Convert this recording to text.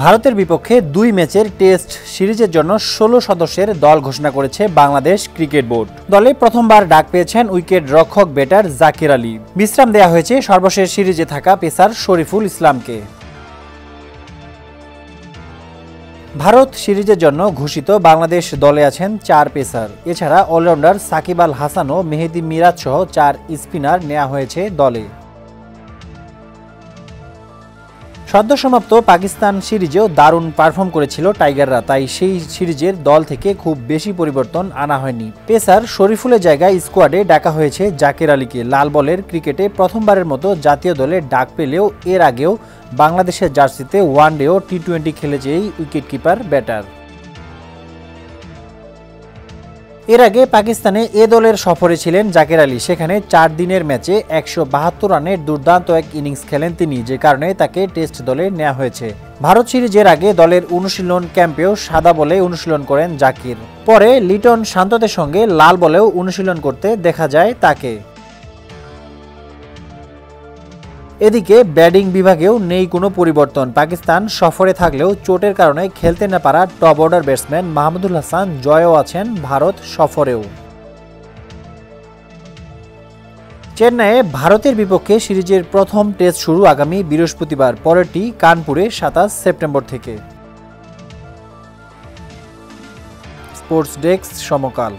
ভারতের বিপক্ষে ২ ম্যাচের টেস্ট সিরিজের জন্য ১৬ সদস্যের দল ঘোষণা করেছে বাংলাদেশ ক্রিকেট বোর্ড। দলে প্রথমবার ডাক পেয়েছেন উইকেট রক্ষক ব্যাটার জাকির আলী। বিশ্রাম দেওয়া হয়েছে সর্বশেষ সিরিজে থাকা পেসার শরীফুল ইসলামকে। ভারত সিরিজের জন্য ঘোষিত বাংলাদেশ দলে আছেন ৪ পেসার। এছাড়া অলরাউন্ডার সাকিব আল হাসান ও মেহেদী মিরাজ সহ ৪ স্পিনার নেওয়া হয়েছে দলে। সদ্য সমাপ্ত পাকিস্তান সিরিজেও দারুণ পারফর্ম করেছিল টাইগাররা, তাই সেই সিরিজের দল থেকে খুব বেশি পরিবর্তন আনা হয়নি। পেসার শরীফুলের জায়গায় স্কোয়াডে ডাকা হয়েছে জাকির আলীকে। লাল বলের ক্রিকেটে প্রথমবারের মতো জাতীয় দলে ডাক পেলেও এর আগেও বাংলাদেশের জার্সিতে ওয়ানডে ও টি-20 খেলেছে এই উইকেটকিপার ব্যাটার। এর আগে পাকিস্তানে এ দলের সফরে ছিলেন জাকির আলী। সেখানে ৪ দিনের ম্যাচে ১৭২ রানের দুর্দান্ত এক ইনিংস খেলেন তিনি, যে কারণে তাকে টেস্ট দলে নেওয়া হয়েছে। ভারত সিরিজের আগে দলের অনুশীলন ক্যাম্পেও সাদা বলে অনুশীলন করেন জাকির। পরে লিটন শান্তদের সঙ্গে লাল বলেও অনুশীলন করতে দেখা যায় তাকে। এদিকে ব্যাটিং বিভাগেও নেই কোনো পরিবর্তন। পাকিস্তান সফরে থাকলেও চোটের কারণে খেলতে না পারা top order batsman Mahmudul Hasan জয়ও আছেন ভারত সফরেও। চেন্নাইয়ে ভারতের বিপক্ষে সিরিজের প্রথম টেস্ট শুরু আগামী বৃহস্পতিবার, পরেরটি কানপুরে ২৭ সেপ্টেম্বর থেকে। স্পোর্টস ডেস্ক সমকাল।